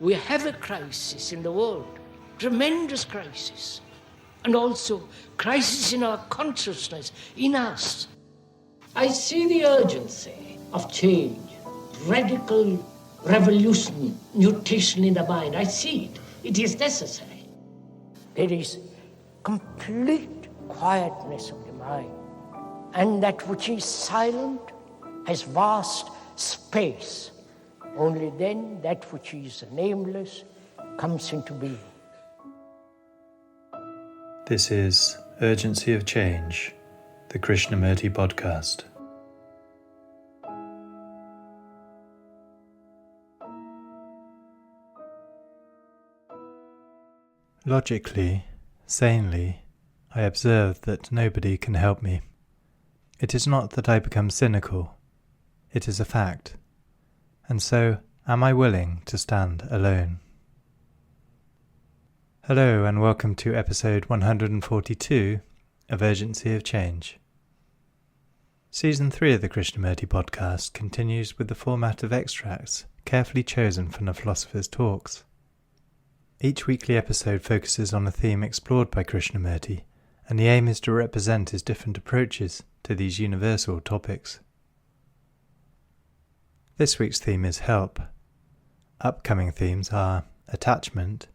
We have a crisis in the world, tremendous crisis, and also crisis in our consciousness, in us. I see the urgency of change, radical revolution, mutation in the mind. I see it. It is necessary. There is complete quietness of the mind, and that which is silent has vast space. Only then that which is nameless comes into being. This is Urgency of Change, the Krishnamurti podcast. Logically, sanely, I observe that nobody can help me. It is not that I become cynical, it is a fact. And so, am I willing to stand alone? Hello and welcome to episode 142 of Urgency of Change. Season 3 of the Krishnamurti podcast continues with the format of extracts carefully chosen from the philosopher's talks. Each weekly episode focuses on a theme explored by Krishnamurti, and the aim is to represent his different approaches to these universal topics. This week's theme is help. Upcoming themes are attachment,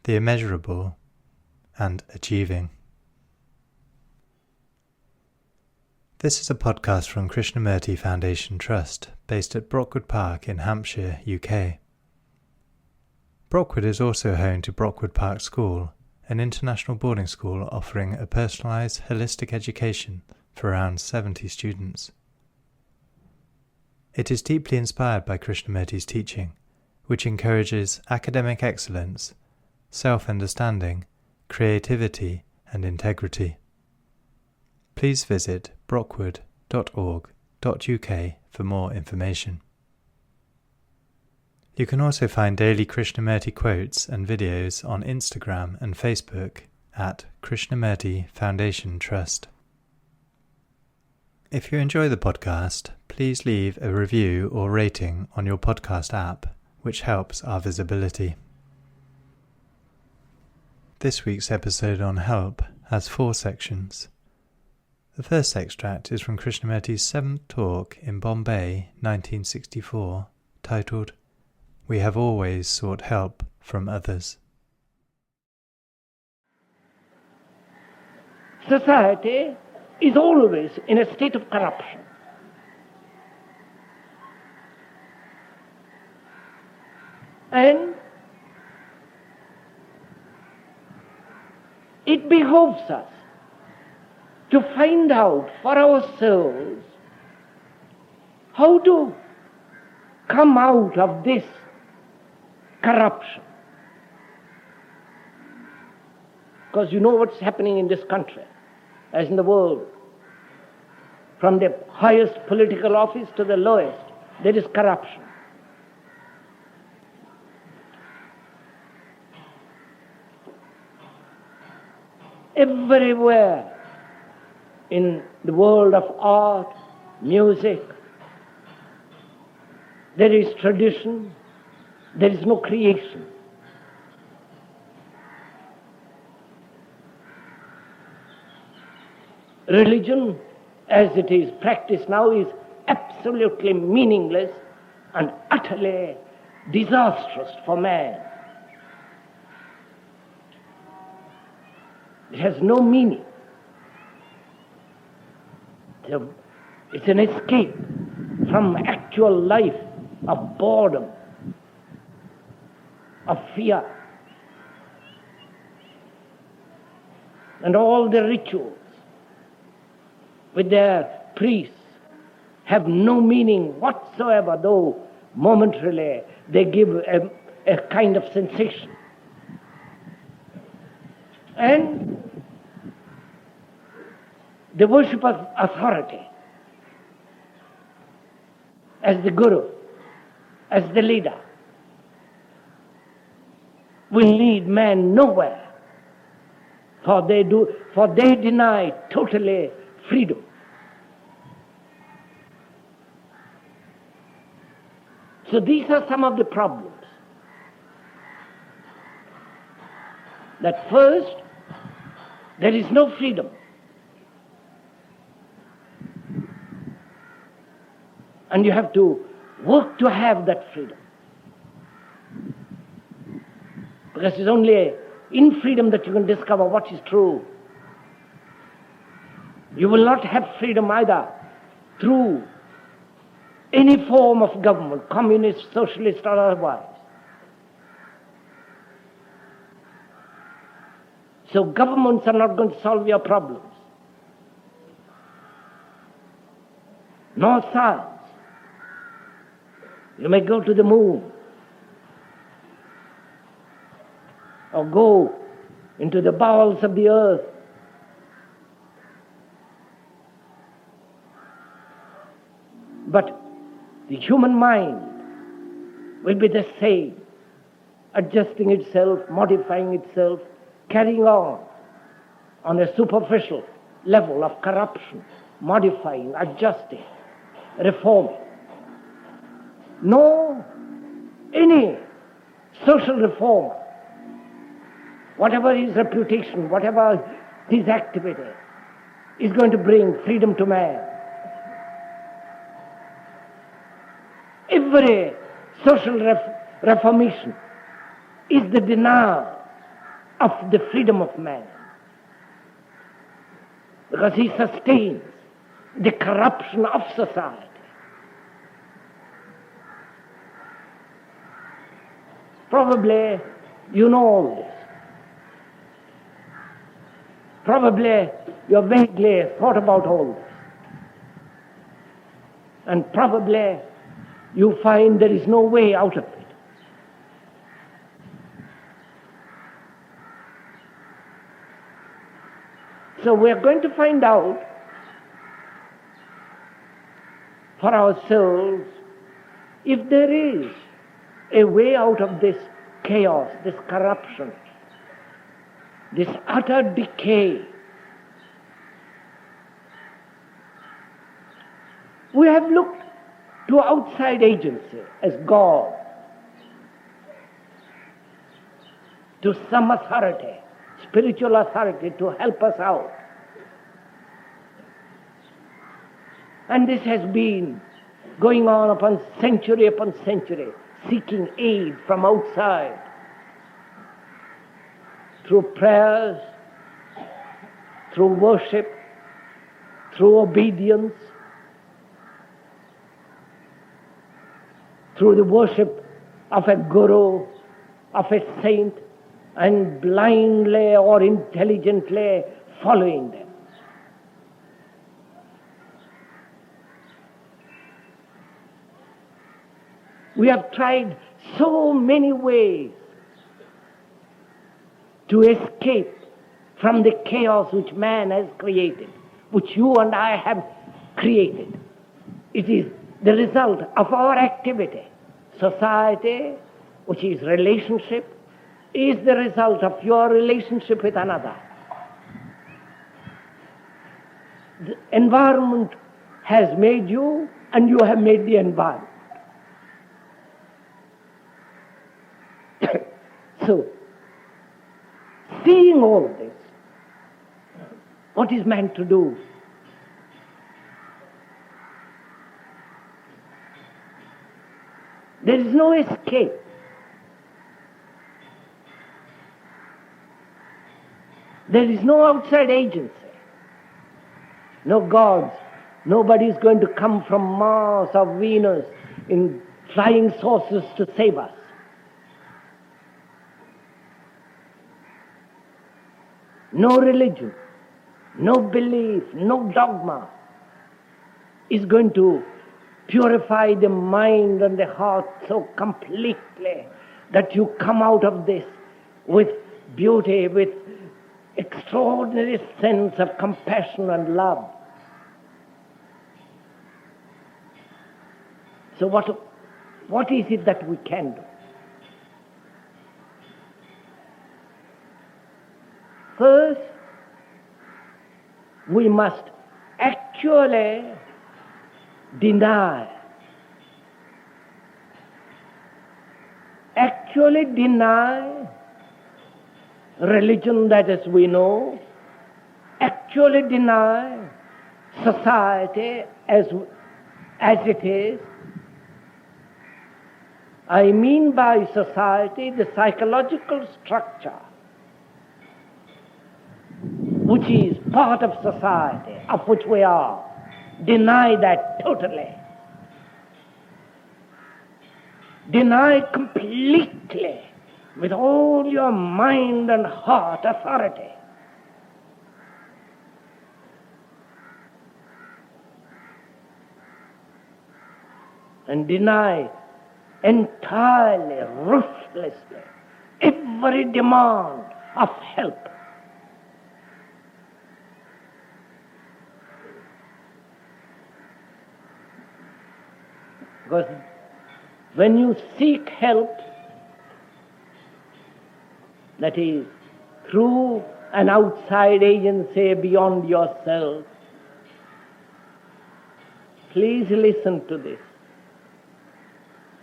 the immeasurable, and achieving. This is a podcast from Krishnamurti Foundation Trust, based at Brockwood Park in Hampshire, UK. Brockwood is also home to Brockwood Park School, an international boarding school offering a personalised, holistic education for around 70 students. It is deeply inspired by Krishnamurti's teaching, which encourages academic excellence, self-understanding, creativity and integrity. Please visit brockwood.org.uk for more information. You can also find daily Krishnamurti quotes and videos on Instagram and Facebook at Krishnamurti Foundation Trust. If you enjoy the podcast, please leave a review or rating on your podcast app, which helps our visibility. This week's episode on help has 4 sections. The first extract is from Krishnamurti's 7th talk in Bombay, 1964, titled, "We have always sought help from others." Society is always in a state of corruption. And it behoves us to find out for ourselves how to come out of this corruption. Because you know what's happening in this country, as in the world. From the highest political office to the lowest, there is corruption. Everywhere in the world of art, music, there is tradition, there is no creation. Religion, as it is practiced now, is absolutely meaningless and utterly disastrous for man. It has no meaning. It's an escape from actual life of boredom, of fear. And all the rituals with their priests have no meaning whatsoever, though momentarily they give a kind of sensation. And the worship of authority as the guru, as the leader, will lead man nowhere, for they deny totally freedom. So these are some of the problems. that first, there is no freedom. And you have to work to have that freedom. Because it's only in freedom that you can discover what is true. You will not have freedom either through any form of government, communist, socialist or otherwise. So governments are not going to solve your problems. Nor science. You may go to the moon or go into the bowels of the earth. But the human mind will be the same, adjusting itself, modifying itself, carrying on a superficial level of corruption, modifying, adjusting, reforming. No, any social reformer, whatever his reputation, whatever his activity, is going to bring freedom to man. Every social reformation is the denial of the freedom of man, because he sustains the corruption of society. Probably you know all this. Probably you have vaguely thought about all this. And probably you find there is no way out of it. So we are going to find out for ourselves if there is a way out of this chaos, this corruption, this utter decay. We have looked to outside agency as God, to some authority, spiritual authority, to help us out. And this has been going on upon century, seeking aid from outside through prayers, through worship, through obedience, through the worship of a guru, of a saint, and blindly or intelligently following them. We have tried so many ways to escape from the chaos which man has created, which you and I have created. It is the result of our activity. Society, which is relationship, is the result of your relationship with another. The environment has made you, and you have made the environment. So, seeing all this, what is man to do? There is no escape. There is no outside agency. No gods. Nobody is going to come from Mars or Venus in flying saucers to save us. No religion, no belief, no dogma is going to purify the mind and the heart so completely that you come out of this with beauty, with extraordinary sense of compassion and love. So what is it that we can do? First, we must actually deny religion that as we know actually deny society as it is. I mean by society the psychological structure which is part of society, of which we are. Deny that totally. Deny completely, with all your mind and heart, authority. And deny entirely, ruthlessly, every demand of help. Because when you seek help, that is, through an outside agency beyond yourself, please listen to this.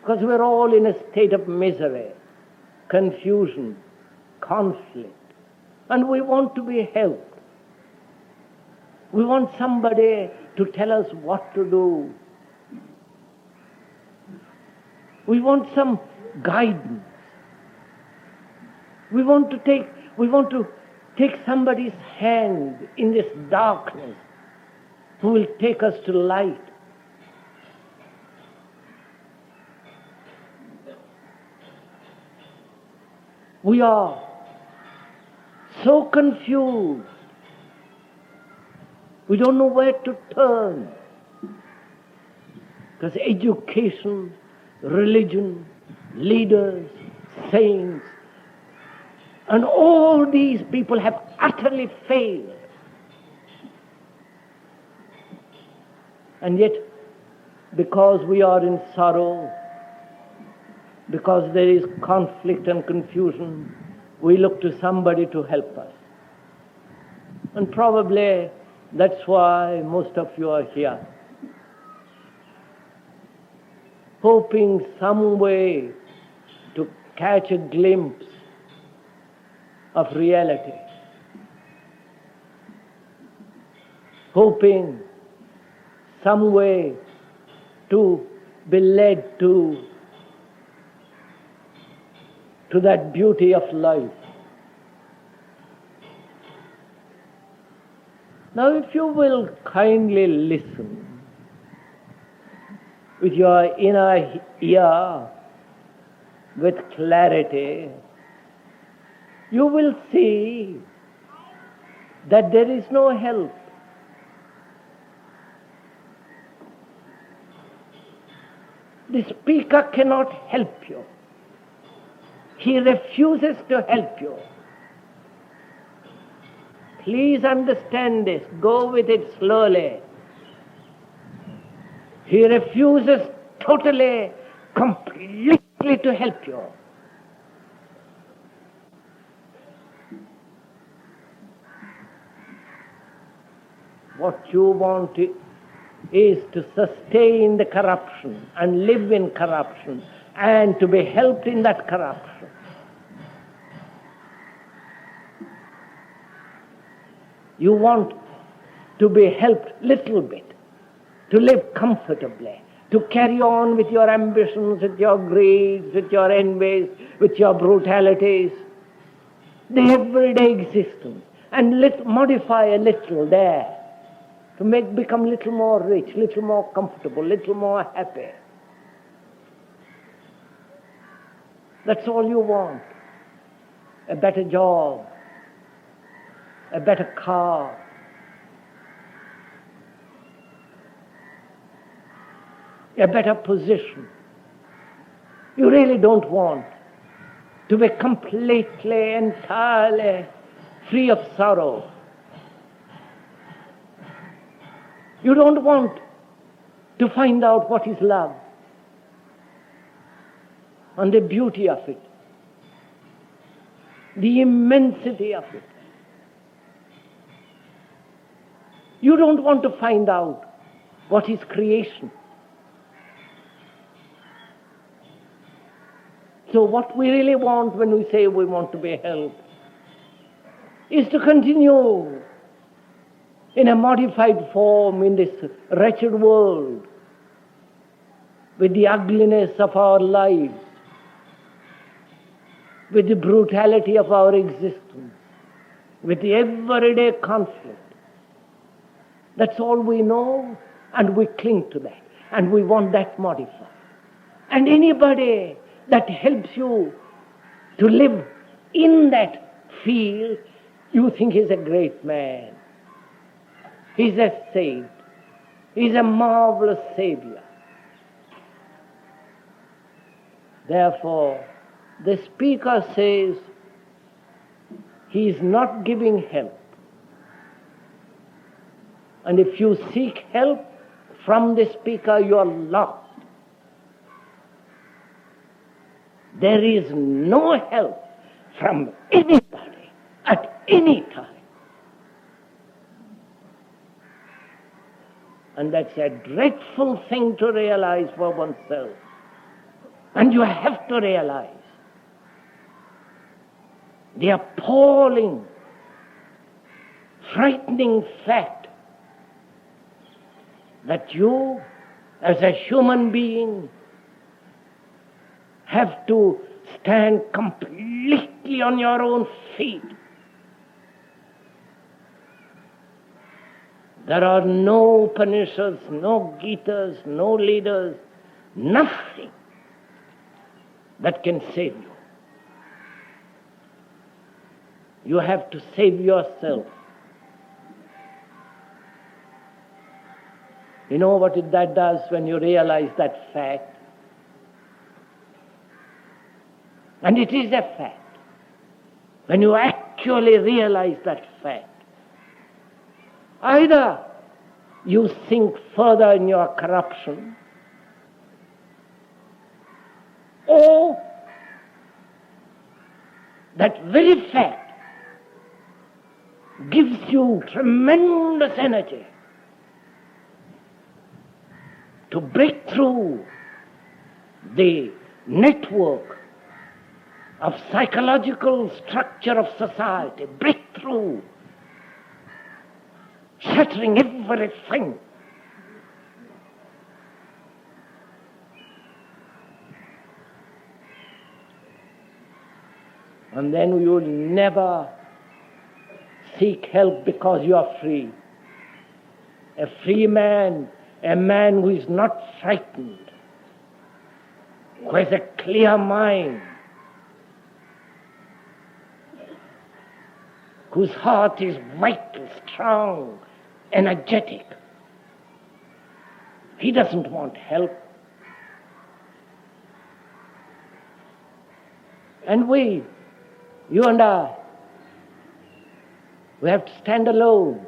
Because we're all in a state of misery, confusion, conflict, and we want to be helped. We want somebody to tell us what to do. We want some guidance. We want to take somebody's hand in this darkness who will take us to light. We are so confused. We don't know where to turn. Because education, religion, leaders, saints, and all these people have utterly failed. And yet, because we are in sorrow, because there is conflict and confusion, we look to somebody to help us. And probably that's why most of you are here, hoping some way to catch a glimpse of reality, hoping some way to be led to that beauty of life. Now, if you will kindly listen with your inner ear, with clarity, you will see that there is no help. The speaker cannot help you. He refuses to help you. Please understand this. Go with it slowly. He refuses totally, completely to help you. What you want is to sustain the corruption and live in corruption and to be helped in that corruption. You want to be helped little bit, to live comfortably, to carry on with your ambitions, with your greeds, with your envies, with your brutalities, the everyday existence, and modify a little there, to become a little more rich, little more comfortable, little more happy. That's all you want. A better job, a better car, a better position. You really don't want to be completely, entirely free of sorrow. You don't want to find out what is love and the beauty of it, the immensity of it. You don't want to find out what is creation. So what we really want when we say we want to be helped is to continue in a modified form in this wretched world with the ugliness of our lives, with the brutality of our existence, with the everyday conflict. That's all we know, and we cling to that, and we want that modified. And anybody that helps you to live in that field, you think he's a great man. He's a saint. He's a marvelous savior. Therefore, the speaker says he is not giving help. And if you seek help from the speaker, you are lost. There is no help from anybody at any time. And that's a dreadful thing to realize for oneself. And you have to realize the appalling, frightening fact that you, as a human being, have to stand completely on your own feet. There are no Upanishads, no Gitas, no leaders, nothing that can save you. You have to save yourself. You know what that does when you realize that fact? And it is a fact. When you actually realize that fact, either you sink further in your corruption, or that very fact gives you tremendous energy to break through the network of psychological structure of society, break through, shattering everything. And then you will never seek help because you are free. A free man, a man who is not frightened, who has a clear mind, whose heart is vital, strong, energetic. He doesn't want help. And we, you and I, we have to stand alone,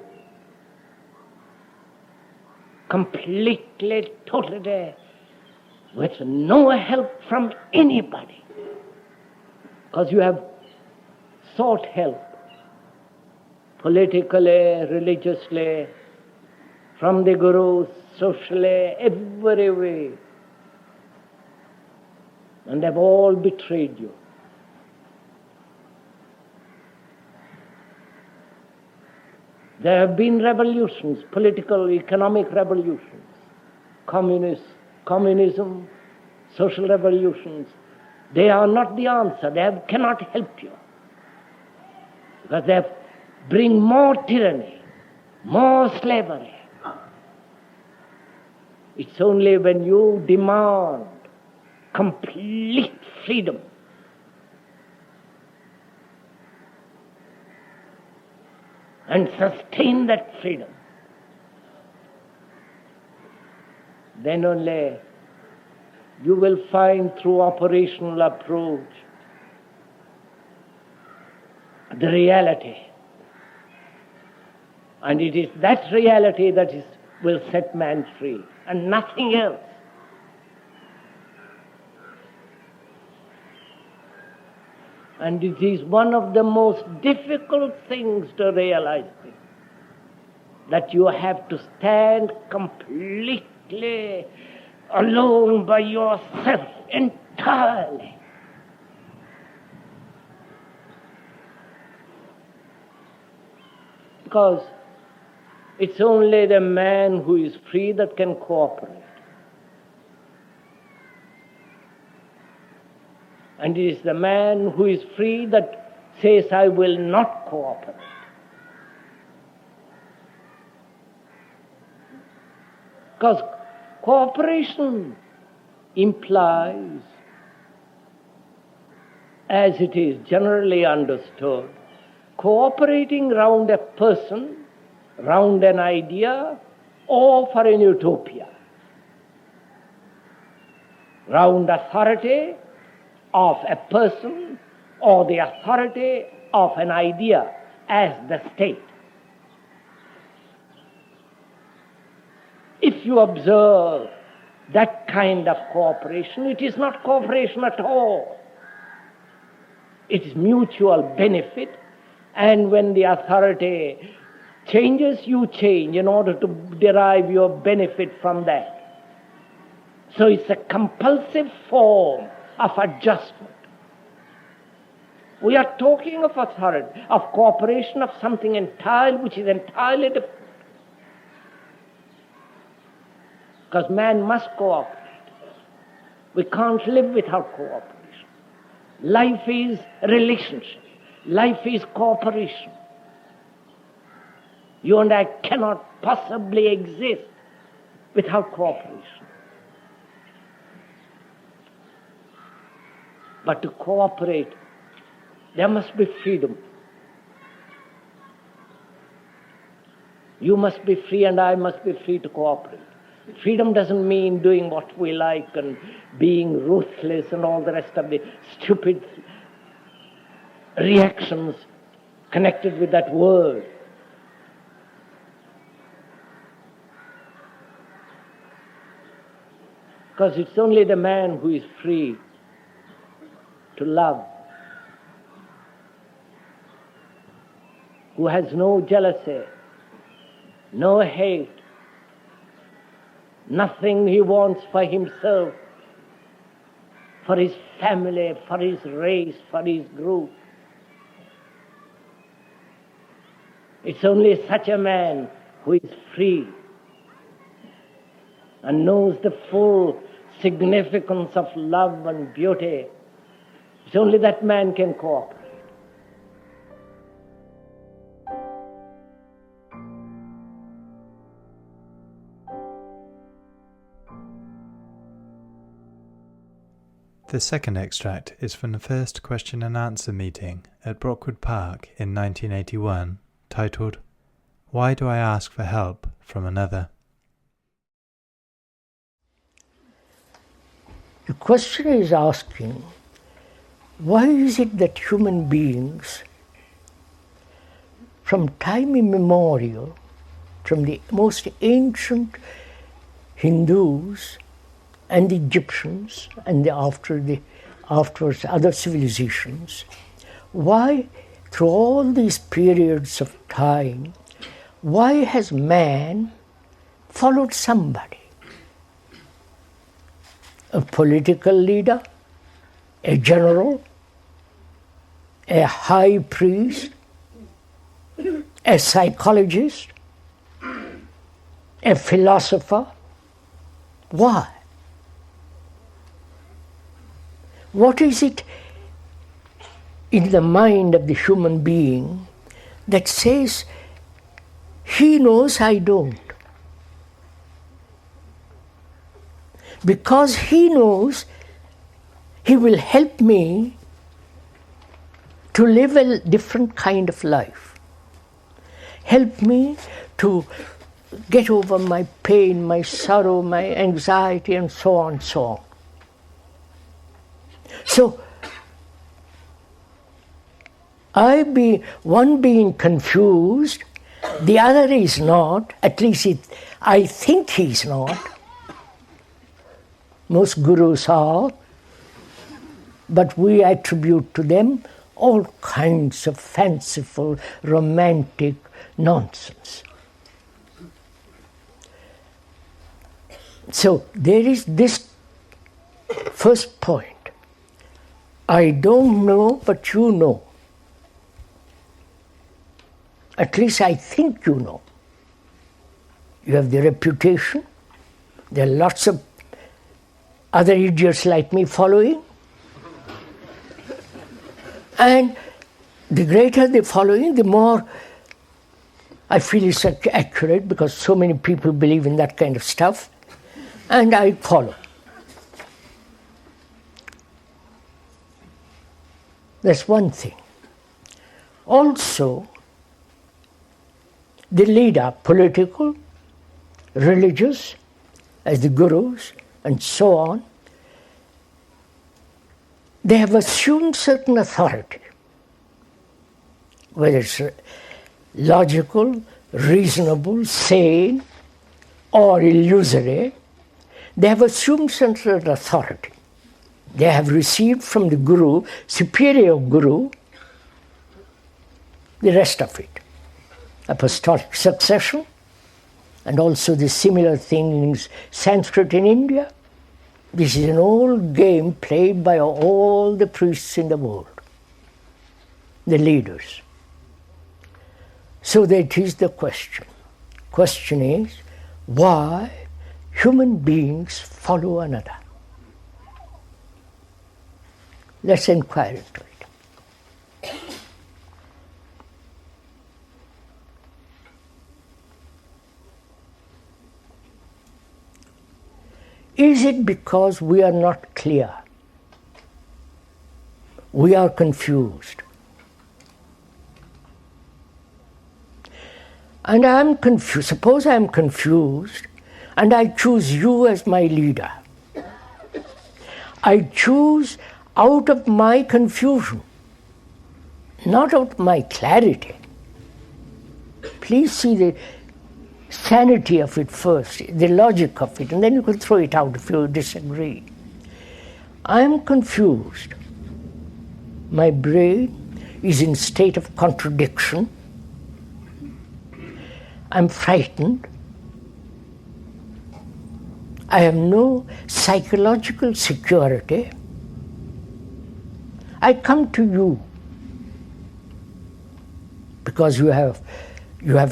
completely, totally, with no help from anybody, because you have sought help politically, religiously, from the gurus, socially, every way, and they've all betrayed you. There have been revolutions, political, economic revolutions, communism, social revolutions. They are not the answer. They cannot help you. Because they bring more tyranny, more slavery. It's only when you demand complete freedom and sustain that freedom, then only you will find through operational approach the reality. And it is that reality that will set man free, and nothing else. And it is one of the most difficult things to realize this, that you have to stand completely alone by yourself, entirely. Because it's only the man who is free that can cooperate. And it is the man who is free that says, I will not cooperate. Because cooperation implies, as it is generally understood, cooperating round a person, round an idea, or for an utopia. Round authority of a person or the authority of an idea as the state. If you observe that kind of cooperation, it is not cooperation at all. It is mutual benefit, and when the authority changes, you change in order to derive your benefit from that. So it's a compulsive form of adjustment. We are talking of authority, of cooperation, of something which is entirely different. Because man must cooperate. We can't live without cooperation. Life is relationship. Life is cooperation. You and I cannot possibly exist without cooperation. But to cooperate, there must be freedom. You must be free and I must be free to cooperate. Freedom doesn't mean doing what we like and being ruthless and all the rest of the stupid reactions connected with that word. Because it's only the man who is free to love, who has no jealousy, no hate, nothing he wants for himself, for his family, for his race, for his group. It's only such a man who is free and knows the full significance of love and beauty. It's only that man can cooperate. The second extract is from the first question and answer meeting at Brockwood Park in 1981, titled, Why Do I Ask for Help from Another? The question is asking, why is it that human beings, from time immemorial, from the most ancient Hindus and the Egyptians and afterwards other civilizations, why through all these periods of time, why has man followed somebody? A political leader, a general, a high priest, a psychologist, a philosopher. Why? What is it in the mind of the human being that says, he knows I don't? Because he knows he will help me to live a different kind of life. Help me to get over my pain, my sorrow, my anxiety, and so on and so on. So, one being confused, the other is not, at least I think he's not. Most gurus are, but we attribute to them all kinds of fanciful, romantic nonsense. So there is this first point. I don't know, but you know. At least I think you know. You have the reputation. There are lots of other idiots like me following. And the greater the following, the more I feel it's accurate, because so many people believe in that kind of stuff, and I follow. That's one thing. Also, the leader, political, religious, as the gurus, and so on, they have assumed certain authority, whether it's logical, reasonable, sane, or illusory. They have assumed certain authority. They have received from the guru, superior guru, the rest of it. Apostolic succession, and also the similar thing in Sanskrit in India. This is an old game played by all the priests in the world, the leaders. So that is the question. Question is, why human beings follow another? Let's inquire into it. Is it because we are not clear? We are confused. And I am confused. Suppose I am confused and I choose you as my leader. I choose out of my confusion, not out of my clarity. Please see the sanity of it first, the logic of it, and then you can throw it out if you disagree. I am confused. My brain is in state of contradiction. I'm frightened. I have no psychological security. I come to you because you have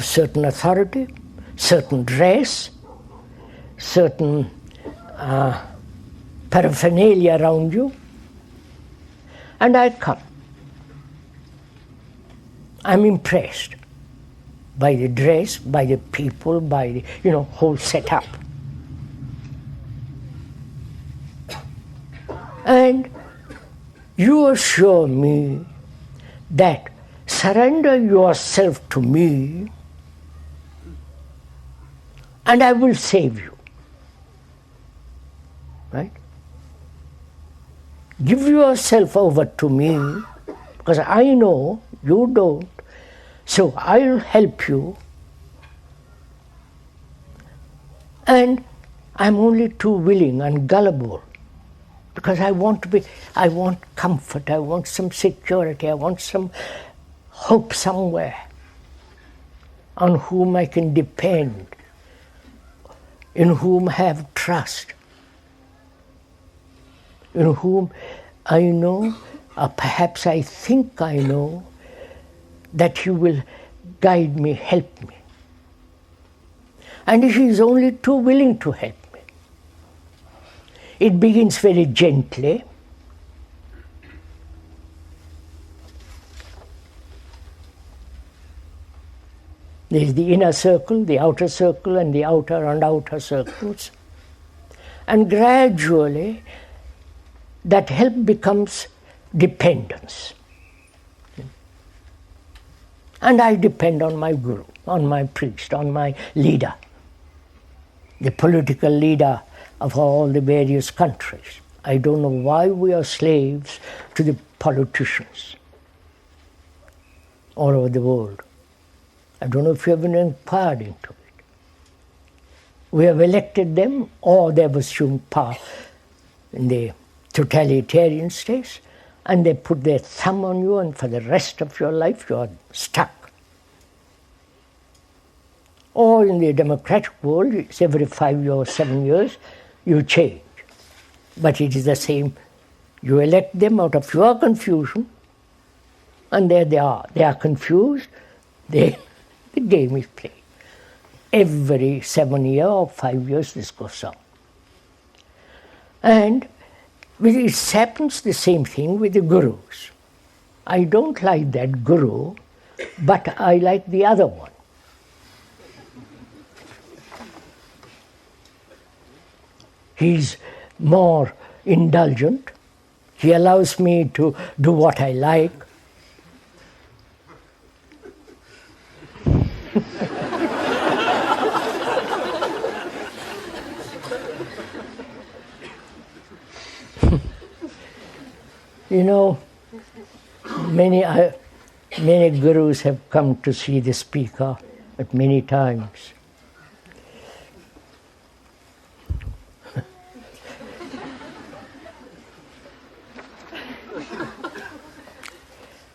certain authority, certain dress, certain paraphernalia around you, and I come. I'm impressed by the dress, by the people, by the whole setup. And you assure me that surrender yourself to me and I will save you. Right? Give yourself over to me, because I know you don't, so I'll help you. And I'm only too willing and gullible, because I want comfort, I want some security, I want some hope somewhere on whom I can depend, in whom I have trust, in whom I know, or perhaps I think I know, that he will guide me, help me. And he is only too willing to help me. It begins very gently. There is the inner circle, the outer circle, and the outer and outer circles. And gradually, that help becomes dependence. And I depend on my guru, on my priest, on my leader, the political leader of all the various countries. I don't know why we are slaves to the politicians all over the world. I don't know if you have been inquired into it. We have elected them, or they have assumed power in the totalitarian states, and they put their thumb on you, and for the rest of your life you are stuck. Or in the democratic world, it's every 5 years, 7 years, you change. But it is the same. You elect them out of your confusion, and there they are. They are confused. They The game is played. Every 7 years or 5 years this goes on. And it happens the same thing with the gurus. I don't like that guru, but I like the other one. He's more indulgent. He allows me to do what I like. You know, many gurus have come to see the speaker at many times.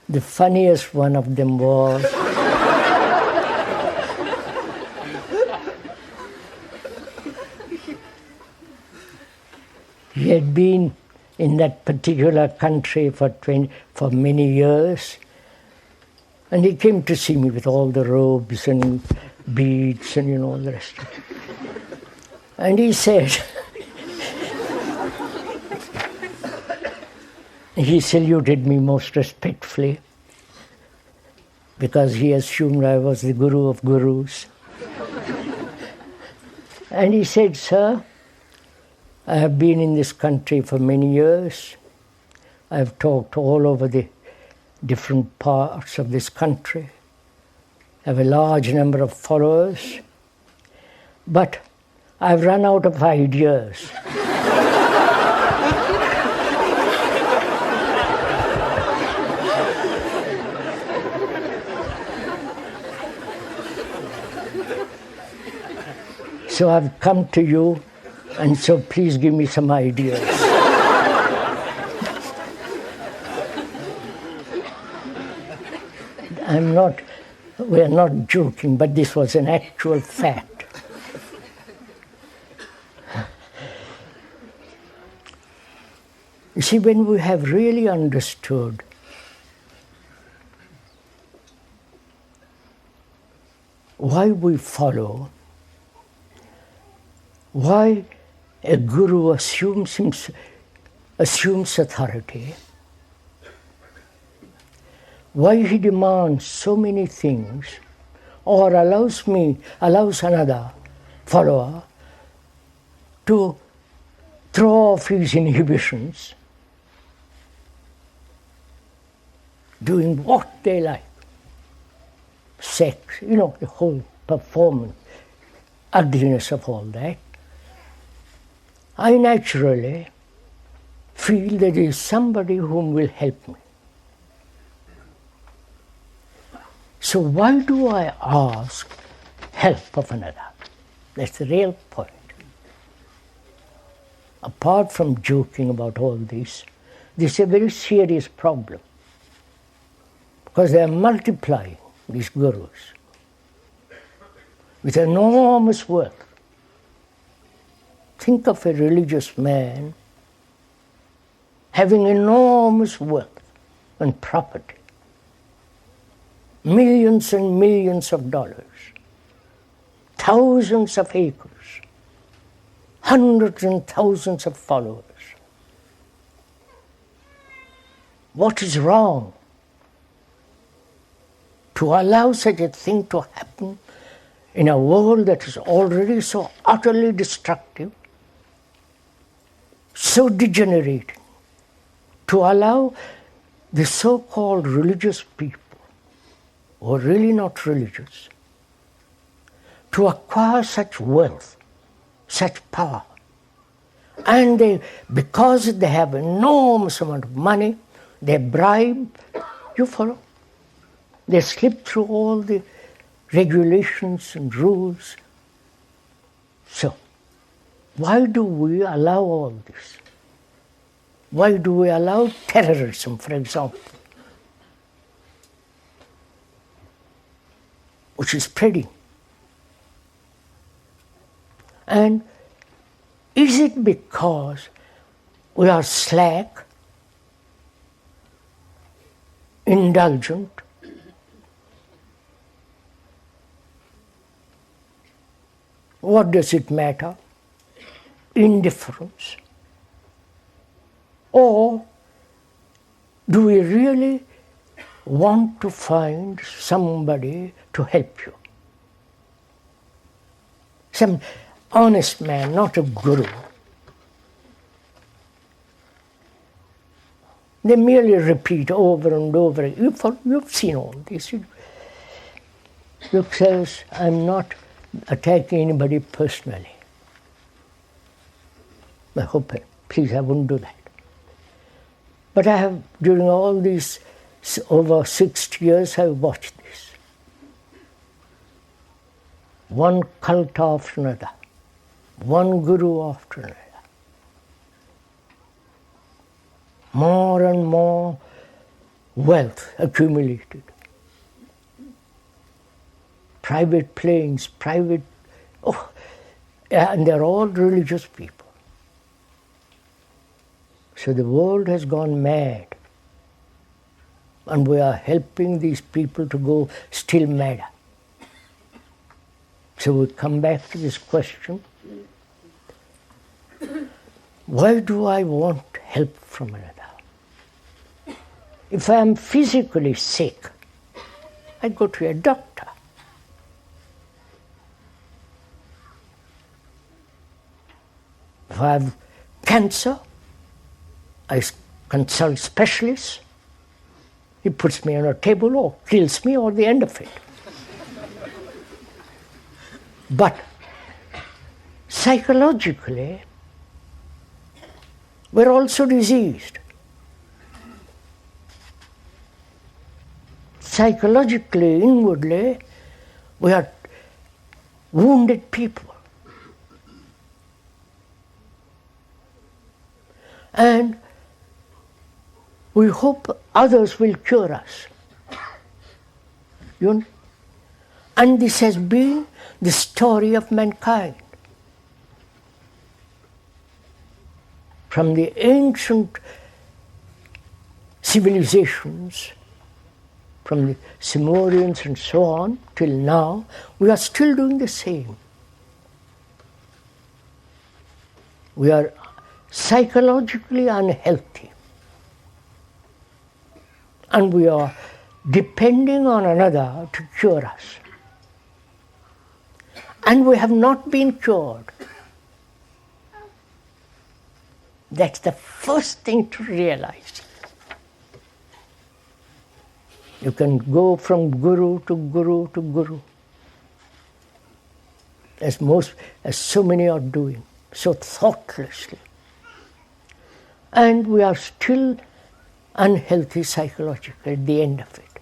The funniest one of them was he had been in that particular country for many years, and he came to see me with all the robes and beads and all the rest of it. And he said, he saluted me most respectfully because he assumed I was the guru of gurus. And he said, "Sir, I have been in this country for many years. I have talked all over the different parts of this country. I have a large number of followers, but I've run out of ideas." So I've come to you, and so please give me some ideas. We're not joking, but this was an actual fact. You see, when we have really understood why we follow, why a guru assumes authority, why he demands so many things, or allows another follower to throw off his inhibitions, doing what they like. Sex, the whole performance, ugliness of all that. I naturally feel that there is somebody whom will help me. So why do I ask help of another? That's the real point. Apart from joking about all this is a very serious problem. Because they are multiplying, these gurus, with enormous wealth. Think of a religious man having enormous wealth and property, millions and millions of dollars, thousands of acres, hundreds and thousands of followers. What is wrong to allow such a thing to happen in a world that is already so utterly destructive, so degenerating, to allow the so-called religious people, who are really not religious, to acquire such wealth, such power. And because they have enormous amount of money, they bribe, you follow? They slip through all the regulations and rules. So, why do we allow all this? Why do we allow terrorism, for example, which is spreading? And is it because we are slack, indulgent, What does it matter? Indifference. Or do we really want to find somebody to help you? Some honest man, not a guru. They merely repeat over and over. You've seen all this. Luke says, I'm not attacking anybody personally. I hope, please, I wouldn't do that. But I have, during all these over 60 years, I've watched this. One cult after another, one guru after another. More and more wealth accumulated. Private planes, and they're all religious people. So the world has gone mad. And we are helping these people to go still madder. So we come back to this question. Why do I want help from another? If I am physically sick, I go to a doctor. If I have cancer, I consult specialists. He puts me on a table or kills me or the end of it. But psychologically, we're also diseased. Psychologically, inwardly, we are wounded people. And we hope others will cure us. And this has been the story of mankind. From the ancient civilizations, from the Sumerians and so on, till now, we are still doing the same. We are psychologically unhealthy. And we are depending on another to cure us. And we have not been cured. That's the first thing to realize. You can go from guru to guru to guru, as so many are doing, so thoughtlessly. And we are still unhealthy psychologically at the end of it.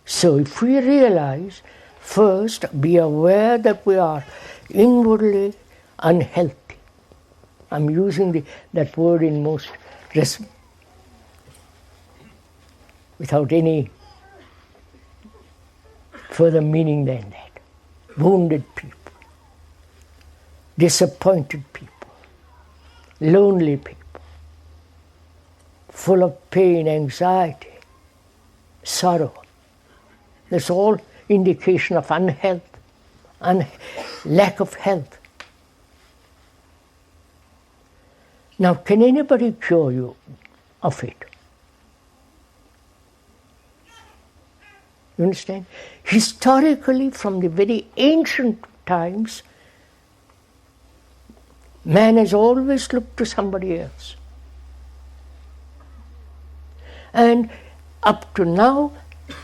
So if we realize, first, be aware that we are inwardly unhealthy. I'm using that word in most without any further meaning than that. Wounded people, disappointed people, lonely people, full of pain, anxiety, sorrow. That's all indication of unhealth, lack of health. Now, can anybody cure you of it? You understand? Historically, from the very ancient times, man has always looked to somebody else. And up to now,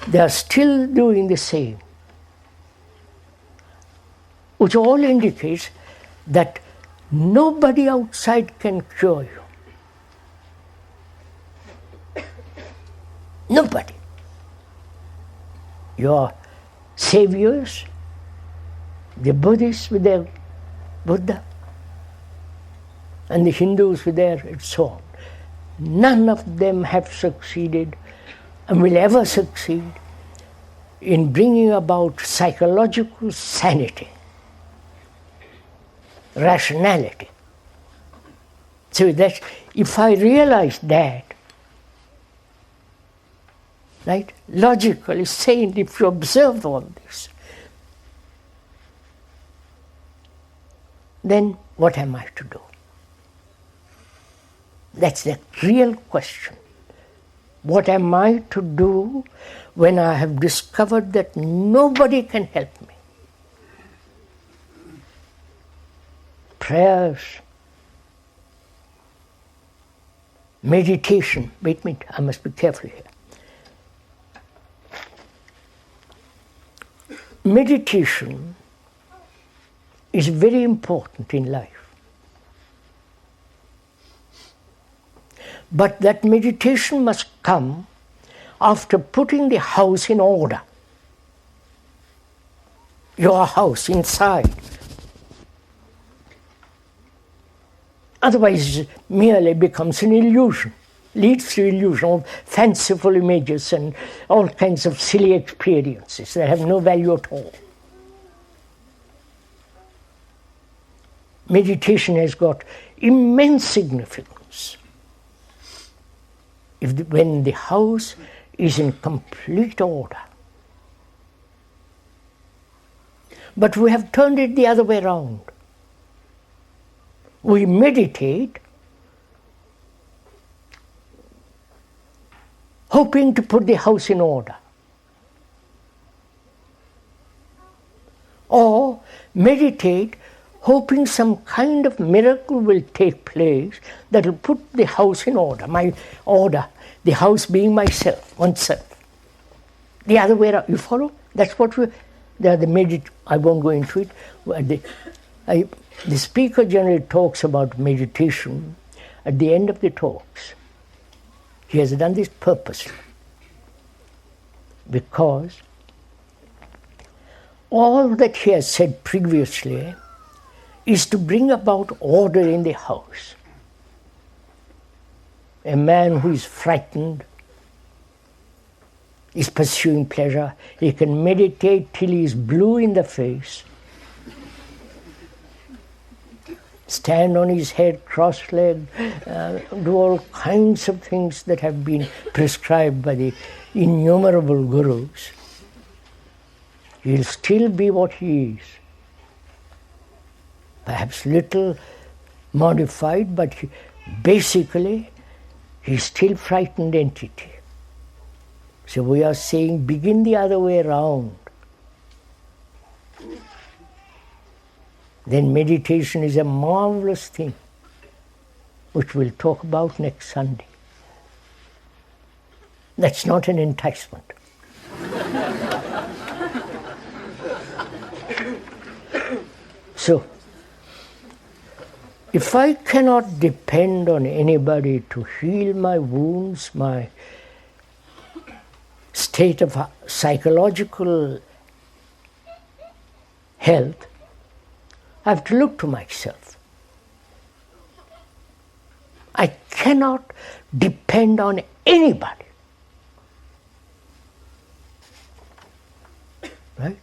they are still doing the same. Which all indicates that nobody outside can cure you. Nobody. Your saviors, the Buddhists with their Buddha, and the Hindus with their and so on. None of them have succeeded and will ever succeed in bringing about psychological sanity, rationality. So that if I realize that, right, logically, sane, if you observe all this, then what am I to do? That's the real question. What am I to do when I have discovered that nobody can help me? Prayers, meditation. Wait a minute, I must be careful here. Meditation is very important in life. But that meditation must come after putting the house in order. Your house inside. Otherwise, it merely becomes an illusion, leads to illusion of fanciful images and all kinds of silly experiences that have no value at all. Meditation has got immense significance when the house is in complete order. But we have turned it the other way around. We meditate hoping to put the house in order. Or meditate hoping some kind of miracle will take place that will put the house in order. My order, the house being myself, oneself. The other way around, you follow? That's what I won't go into it. The speaker generally talks about meditation at the end of the talks. He has done this purposely because all that he has said previously is to bring about order in the house. A man who is frightened is pursuing pleasure. He can meditate till he is blue in the face, stand on his head cross-legged, do all kinds of things that have been prescribed by the innumerable gurus. He'll still be what he is. Perhaps little modified, but basically he's still frightened entity. So we are saying begin the other way around. Then meditation is a marvelous thing, which we'll talk about next Sunday. That's not an enticement. So, if I cannot depend on anybody to heal my wounds, my state of psychological health, I have to look to myself. I cannot depend on anybody. Right?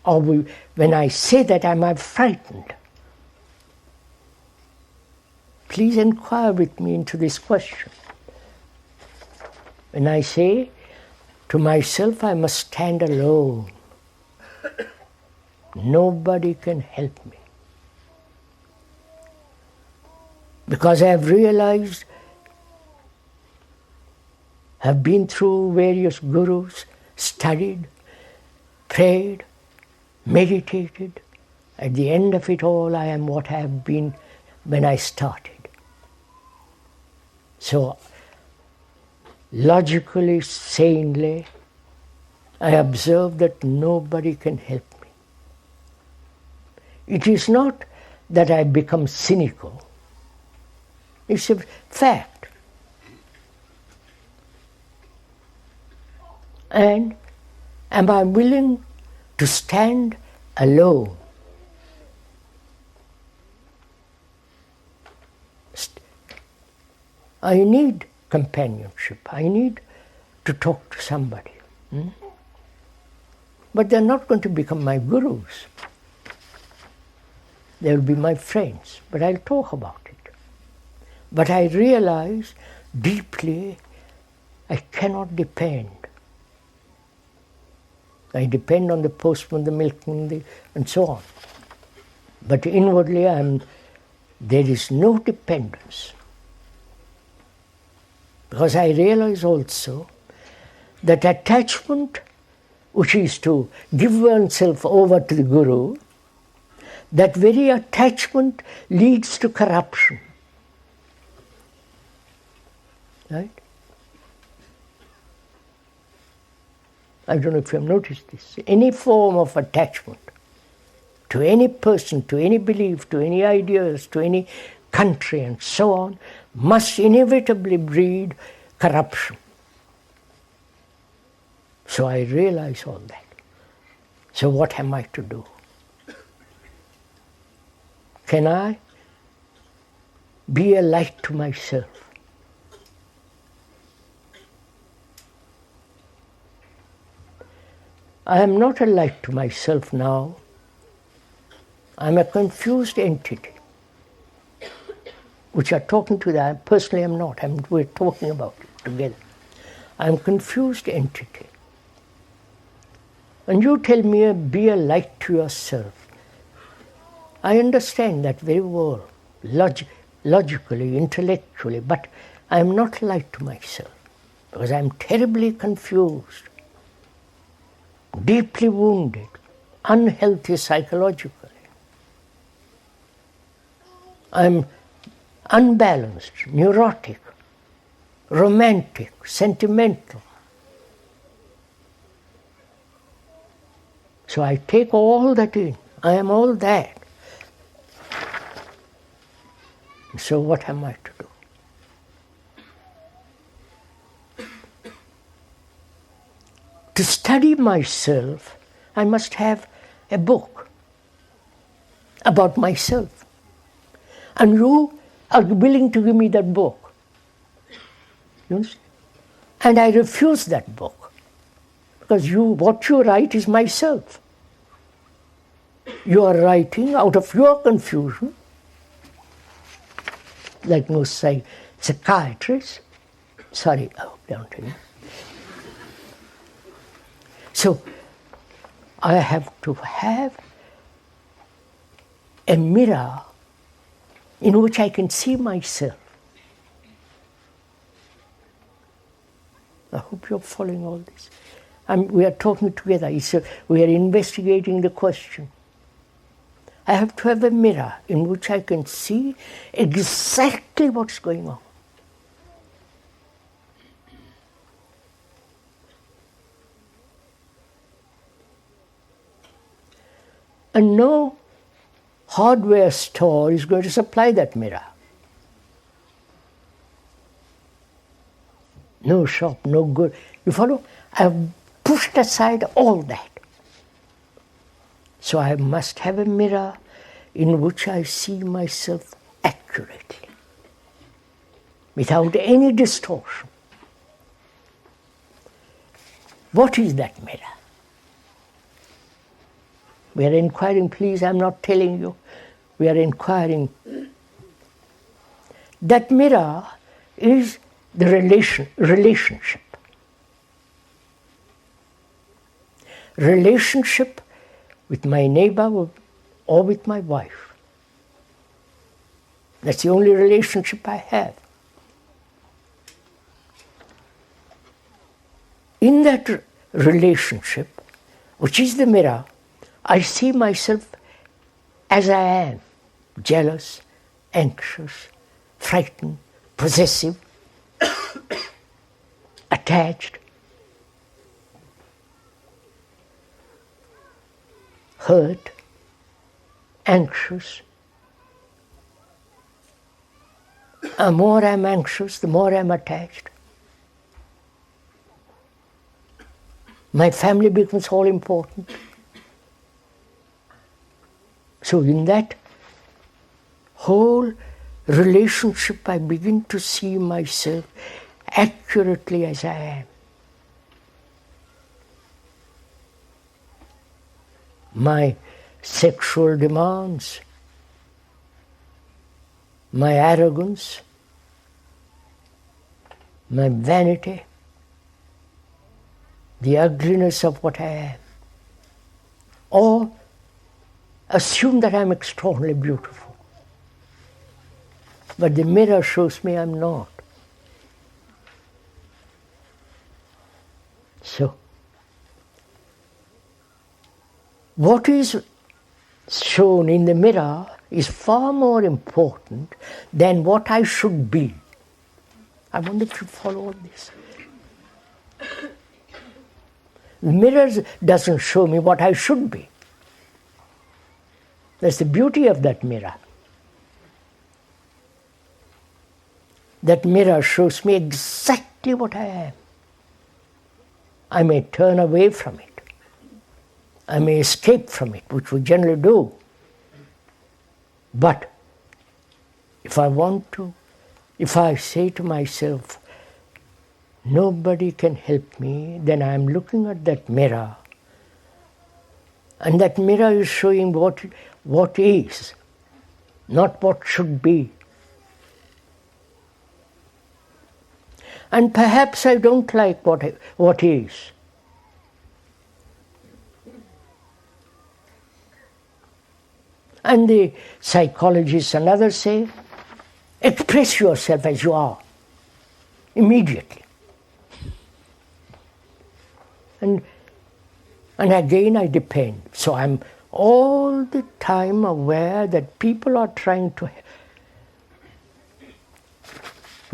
Or when I say that, am I frightened? Please inquire with me into this question. When I say to myself, I must stand alone. Nobody can help me. Because I have realized, I've been through various gurus, studied, prayed, meditated. At the end of it all, I am what I have been when I started. So, logically, sanely, I observe that nobody can help me. It is not that I become cynical. It's a fact. And am I willing to stand alone? I need companionship. I need to talk to somebody. But they're not going to become my gurus. They'll be my friends, but I'll talk about it. But I realize deeply I cannot depend. I depend on the postman, the milkman, and so on. But inwardly there is no dependence. Because I realize also that attachment, which is to give oneself over to the Guru, that very attachment leads to corruption. Right? I don't know if you have noticed this. Any form of attachment to any person, to any belief, to any ideas, to any country and so on, must inevitably breed corruption. So I realize all that. So what am I to do? Can I be a light to myself? I am not a light to myself now. I am a confused entity, which are talking to that. Personally, I am not. We're talking about it together. I am a confused entity. And you tell me, be a light to yourself. I understand that very well, logically, intellectually, but I am not a light to myself, because I am terribly confused, deeply wounded, unhealthy psychologically. I'm unbalanced, neurotic, romantic, sentimental. So I take all that in. I am all that. So what am I to do? To study myself, I must have a book about myself. And you are willing to give me that book. You understand? And I refuse that book. Because what you write is myself. You are writing out of your confusion, like most psychiatrists. Sorry, don't tell me. So, I have to have a mirror in which I can see myself. I hope you're following all this. We are talking together. We are investigating the question. I have to have a mirror in which I can see exactly what's going on. And no hardware store is going to supply that mirror. No shop, no good. You follow? I have pushed aside all that. So I must have a mirror in which I see myself accurately, without any distortion. What is that mirror? We are inquiring, please, I'm not telling you. We are inquiring. That mirror is the relationship. Relationship with my neighbor or with my wife. That's the only relationship I have. In that relationship, which is the mirror, I see myself as I am, jealous, anxious, frightened, possessive, attached, hurt, anxious. The more I'm anxious, the more I'm attached. My family becomes all important. So in that whole relationship, I begin to see myself accurately as I am. My sexual demands, my arrogance, my vanity, the ugliness of what I am, all assume that I'm extraordinarily beautiful. But the mirror shows me I'm not. So, what is shown in the mirror is far more important than what I should be. I wonder if you follow all this. The mirror doesn't show me what I should be. That's the beauty of that mirror. That mirror shows me exactly what I am. I may turn away from it. I may escape from it, which we generally do. But if I want to, if I say to myself, nobody can help me, then I am looking at that mirror. And that mirror is showing what is, not what should be. And perhaps I don't like what is. And the psychologists and others say, express yourself as you are, immediately. And again I depend. So I'm all the time aware that people are trying to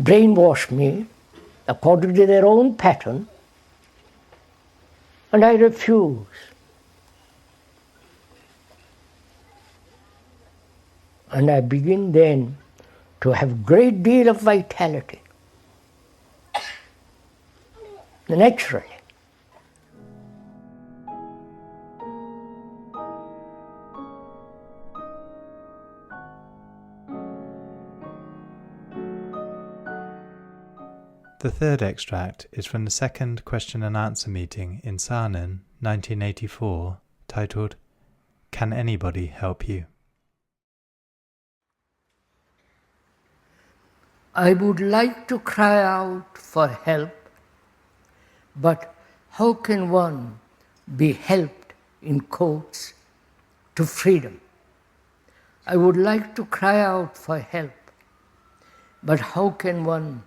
brainwash me according to their own pattern, and I refuse. And I begin then to have a great deal of vitality, naturally. The third extract is from the second question and answer meeting in Saanen, 1984, titled, Can Anybody Help You? I would like to cry out for help, but how can one be helped, in quotes, to freedom? I would like to cry out for help, but how can one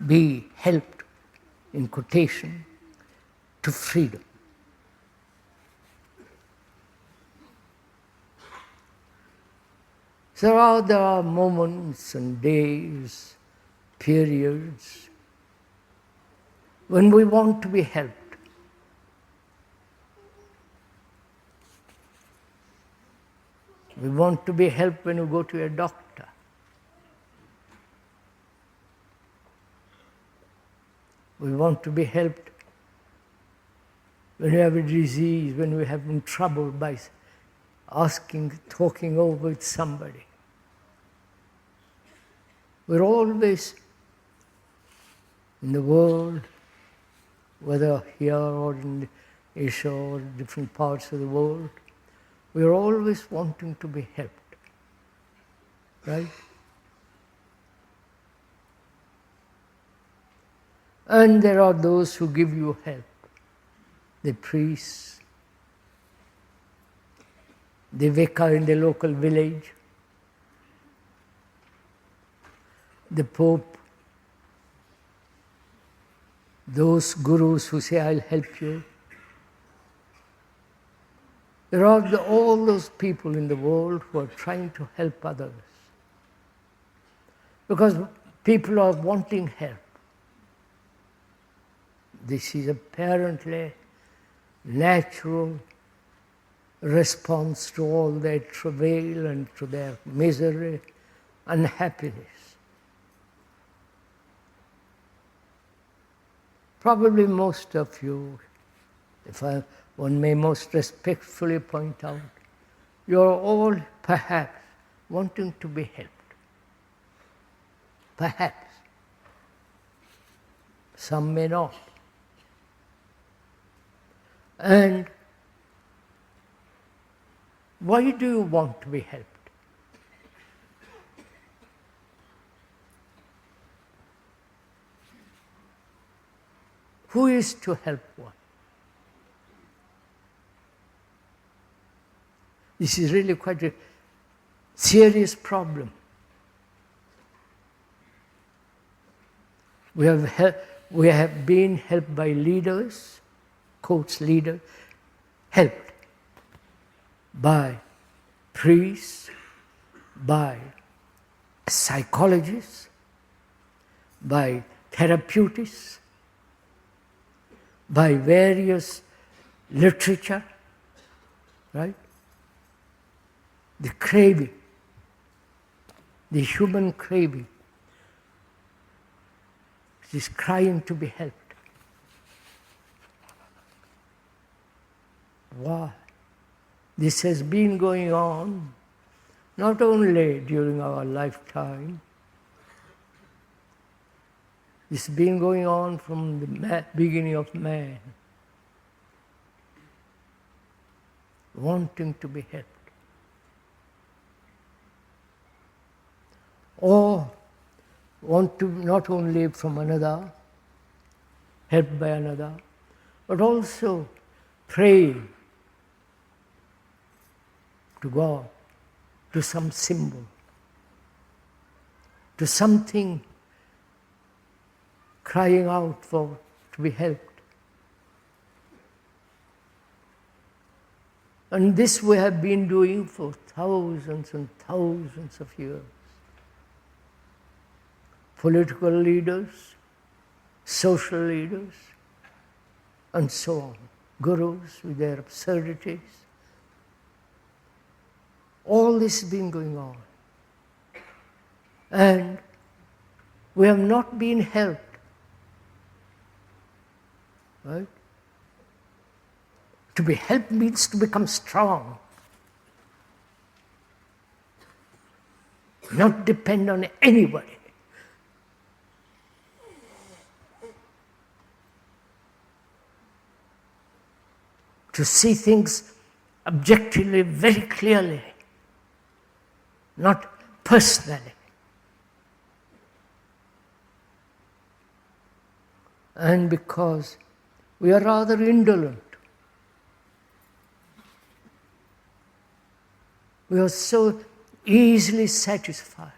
be helped, in quotation, to freedom? There are moments and days, periods, when we want to be helped. We want to be helped when we go to a doctor. We want to be helped when we have a disease, when we have been troubled by talking over with somebody. We're always in the world, whether here or in Asia or different parts of the world, we're always wanting to be helped, right? And there are those who give you help, the priests, the vicar in the local village, the Pope, those gurus who say, I'll help you. There are all those people in the world who are trying to help others. Because people are wanting help. This is apparently natural response to all their travail and to their misery, unhappiness. Probably most of you, one may most respectfully point out, you are all perhaps wanting to be helped. Perhaps. Some may not. And why do you want to be helped? Who is to help one? This is really quite a serious problem. We have been helped by leaders, quotes leader, helped by priests, by psychologists, by therapeutists, by various literature, right? The craving, the human craving, is crying to be helped. Why? This has been going on not only during our lifetime, it's been going on from the beginning of man, wanting to be helped. Or want to not only from another, helped by another, but also pray to God, to some symbol, to something crying out for to be helped. And this we have been doing for thousands and thousands of years. Political leaders, social leaders, and so on. Gurus with their absurdities. All this has been going on. And we have not been helped. Right? To be helped means to become strong. Not depend on anybody. To see things objectively, very clearly, not personally. And because we are rather indolent, we are so easily satisfied.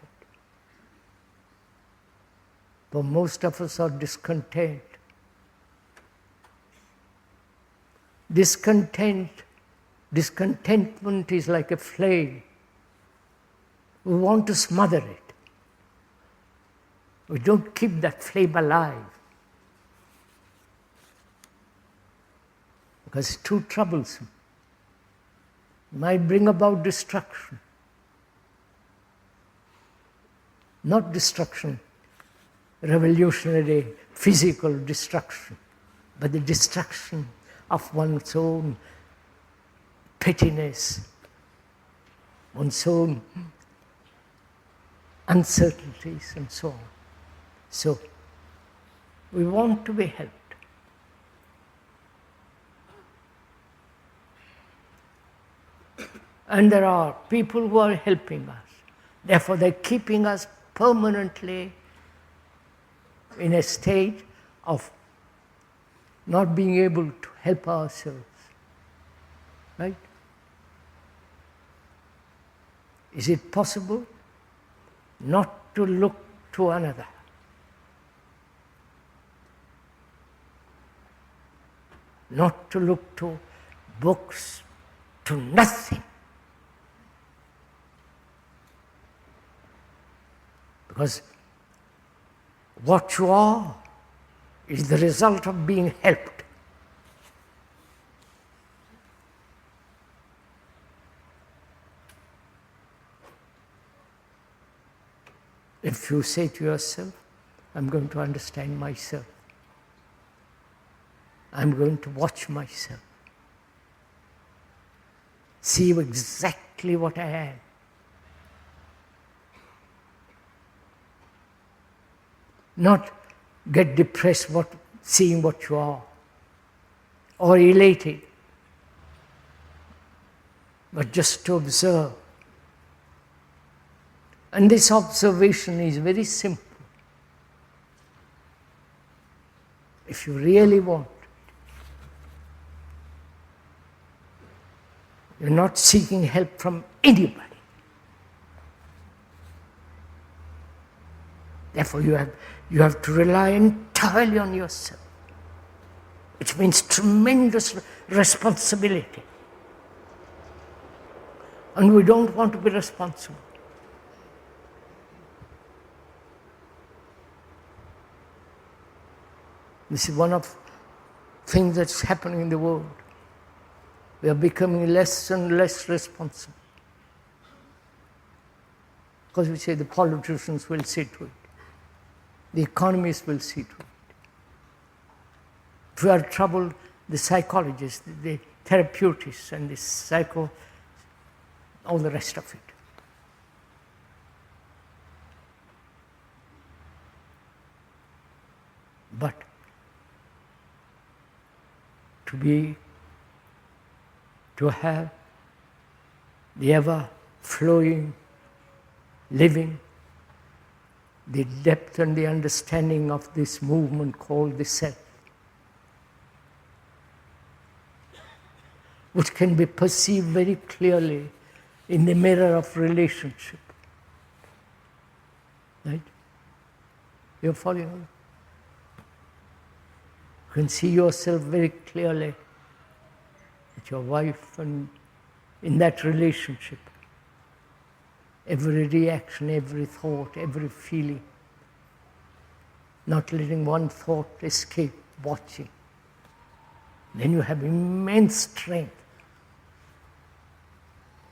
But most of us are discontent. Discontentment is like a flame. We want to smother it. We don't keep that flame alive. Because it's too troublesome. It might bring about destruction. Not destruction, revolutionary, physical destruction, but the destruction of one's own pettiness, one's own uncertainties, and so on. So, we want to be helped. And there are people who are helping us. Therefore, they're keeping us permanently in a state of not being able to help ourselves. Right? Is it possible not to look to another? Not to look to books, to nothing. Because what you are is the result of being helped. If you say to yourself, I'm going to understand myself, I'm going to watch myself, see exactly what I am, not get depressed seeing what you are, or elated, but just to observe. And this observation is very simple. If you really want, You're not seeking help from anybody. Therefore, you have to rely entirely on yourself, which means tremendous responsibility. And we don't want to be responsible. This is one of things that's happening in the world. We are becoming less and less responsible. Because we say the politicians will see to it. The economists will see to it. If we are troubled, the psychologists, the therapeutists, and the all the rest of it. But to have the ever-flowing, living, the depth and the understanding of this movement called the self, which can be perceived very clearly in the mirror of relationship. Right? You're following on? You can see yourself very clearly with your wife and in that relationship. Every reaction, every thought, every feeling. Not letting one thought escape, watching. Then you have immense strength.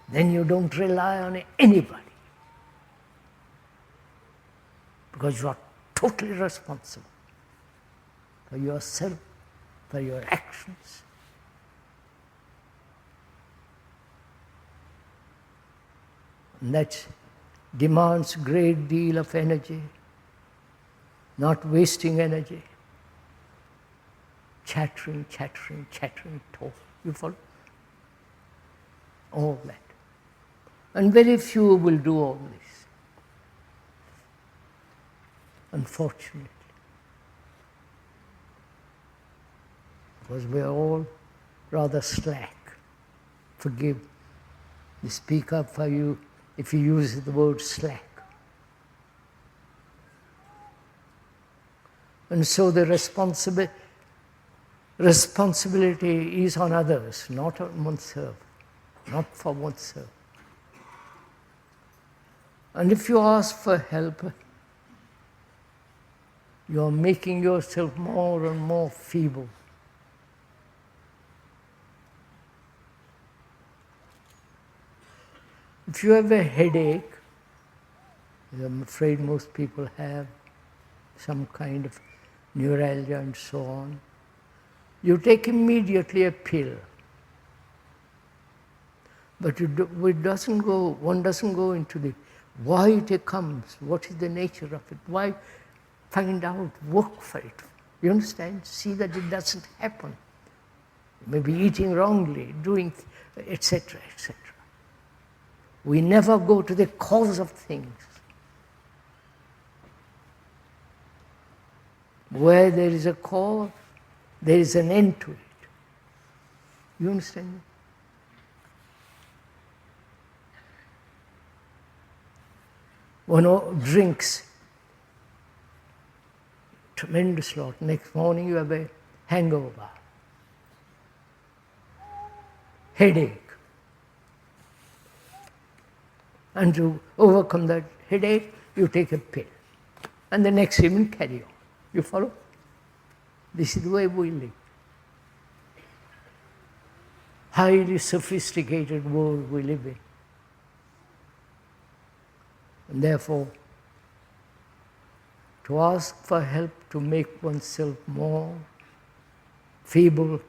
Then you don't rely on anybody. Because you are totally responsible for yourself, for your actions. And that demands a great deal of energy, not wasting energy. Chattering, talk. You follow? All that. And very few will do all this, unfortunately. Because we are all rather slack. Forgive the speaker for you if he uses the word slack. And so the responsibility is on others, not on oneself, not for oneself. And if you ask for help, you are making yourself more and more feeble. If you have a headache, as I'm afraid most people have, some kind of neuralgia and so on, you take immediately a pill. But one doesn't go into the why it comes, what is the nature of it, why find out, work for it. You understand? See that it doesn't happen. You may be eating wrongly, doing, etc., etc. We never go to the cause of things. Where there is a cause, there is an end to it. You understand me? One drinks tremendous lot. Next morning you have a hangover, headache. And to overcome that headache, you take a pill. And the next evening carry on. You follow? This is the way we live. Highly sophisticated world we live in. And therefore, to ask for help to make oneself more feeble,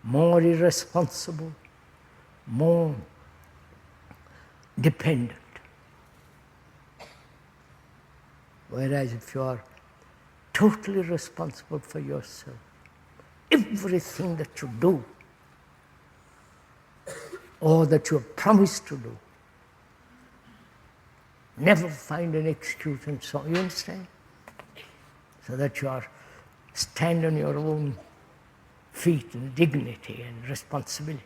more irresponsible, more dependent. Whereas if you are totally responsible for yourself, everything that you do or that you have promised to do, never find an excuse and so on. You understand? So that you are stand on your own feet in dignity and responsibility.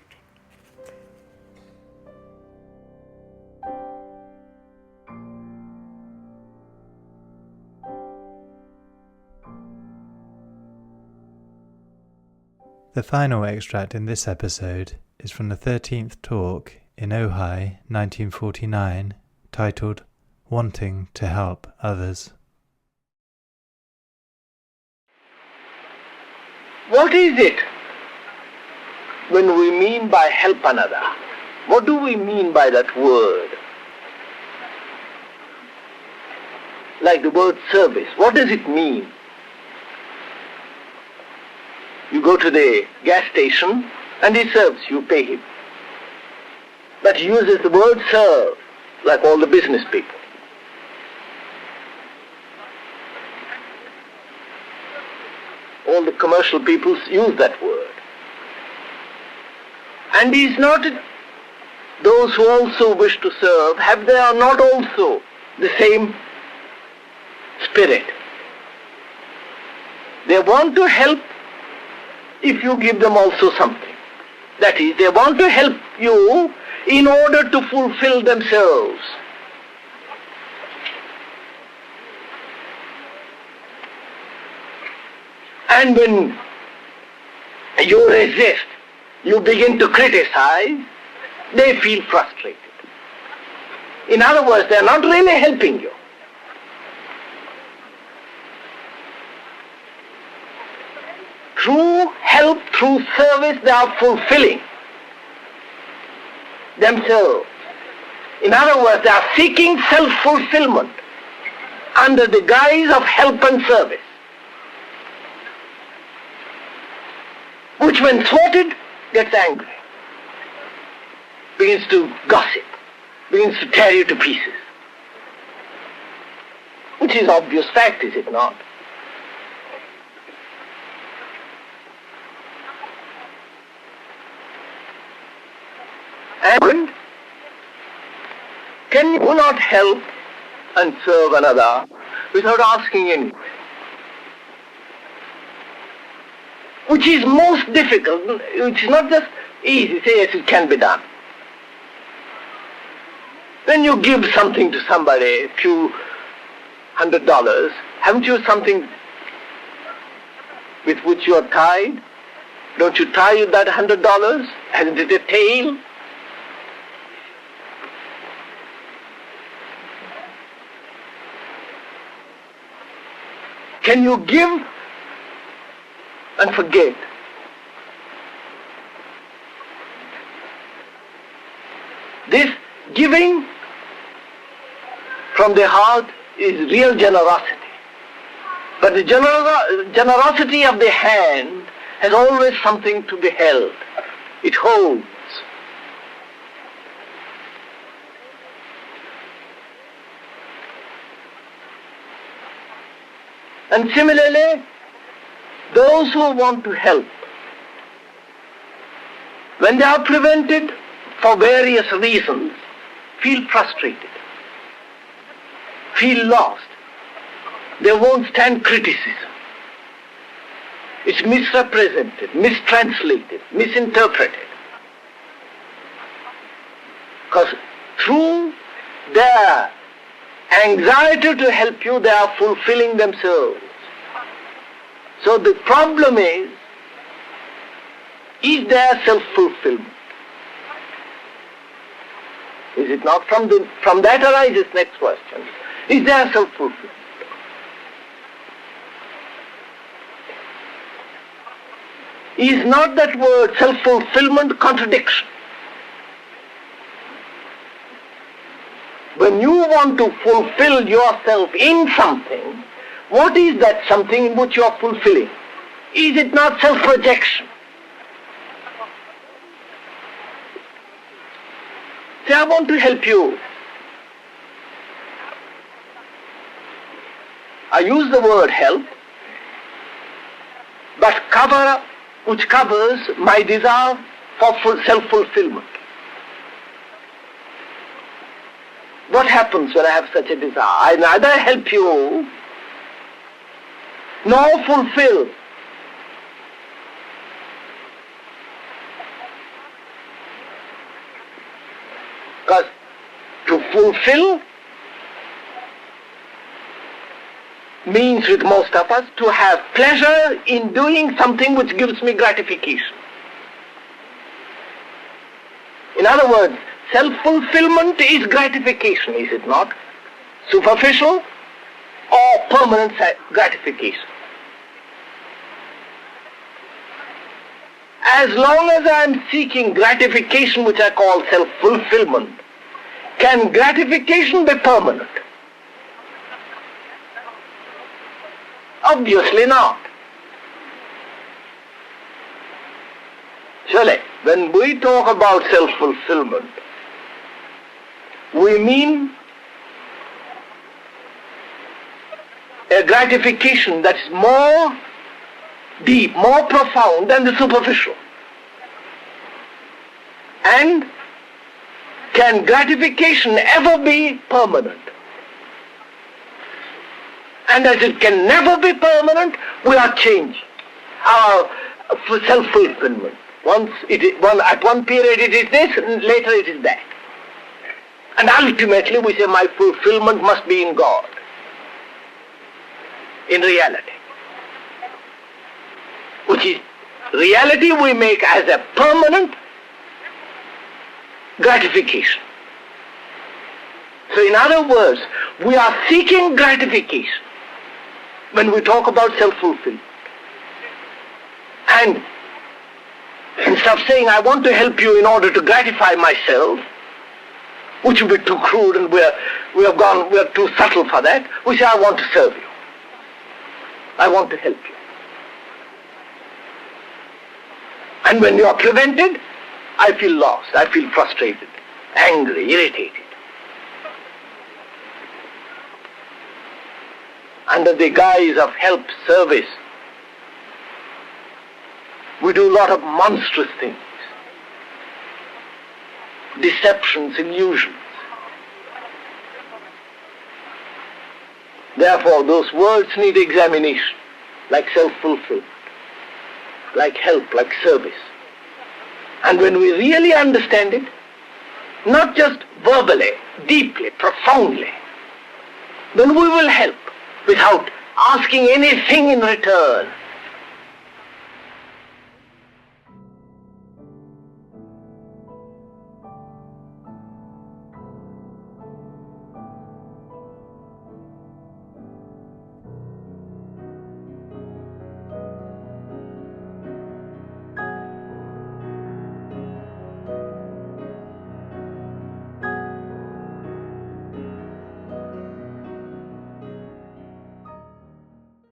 The final extract in this episode is from the 13th talk in Ojai, 1949, titled Wanting to Help Others. What is it when we mean by help another? What do we mean by that word? Like the word service, what does it mean? You go to the gas station and he serves you, pay him. But he uses the word serve like all the business people. All the commercial people use that word. And he's not, those who also wish to serve, they are not also the same spirit. They want to help if you give them also something. That is, they want to help you in order to fulfill themselves. And when you resist, you begin to criticize, they feel frustrated. In other words, they are not really helping you. Through help, through service, they are fulfilling themselves. In other words, they are seeking self-fulfillment under the guise of help and service, which when thwarted, gets angry, begins to gossip, begins to tear you to pieces. Which is obvious fact, is it not? And can you not help and serve another without asking anything? Which is most difficult, which is not just easy, say yes, it can be done. When you give something to somebody, a few $100, haven't you something with which you are tied? Don't you tie that $100? Hasn't it a tail? Can you give and forget? This giving from the heart is real generosity. But the generosity of the hand has always something to be held. It holds. And similarly, those who want to help, when they are prevented for various reasons, feel frustrated, feel lost. They won't stand criticism. It's misrepresented, mistranslated, misinterpreted. Because through their anxiety to help you, they are fulfilling themselves. So the problem is there self-fulfillment? Is it not? From that arises next question. Is there self-fulfillment? Is not that word self-fulfillment contradiction? When you want to fulfill yourself in something, what is that something in which you are fulfilling? Is it not self-projection? Say, I want to help you. I use the word help, but which covers my desire for self-fulfillment. What happens when I have such a desire? I neither help you nor fulfill. Because to fulfill means with most of us to have pleasure in doing something which gives me gratification. In other words, self-fulfillment is gratification, is it not? Superficial or permanent gratification. As long as I am seeking gratification, which I call self-fulfillment, can gratification be permanent? Obviously not. Surely, when we talk about self-fulfillment, we mean a gratification that is more deep, more profound than the superficial. And can gratification ever be permanent? And as it can never be permanent, we are changing our self-fulfillment. At one period it is this, and later it is that. And ultimately we say my fulfillment must be in God, in reality. Which is reality we make as a permanent gratification. So in other words, we are seeking gratification when we talk about self-fulfillment. And instead of saying, I want to help you in order to gratify myself, which would be too crude and we are too subtle for that, we say, I want to serve you. I want to help you. And when you are prevented, I feel lost, I feel frustrated, angry, irritated. Under the guise of help, service, we do a lot of monstrous things. Deceptions, illusions. Therefore, those words need examination, like self-fulfillment, like help, like service. And when we really understand it, not just verbally, deeply, profoundly, then we will help without asking anything in return.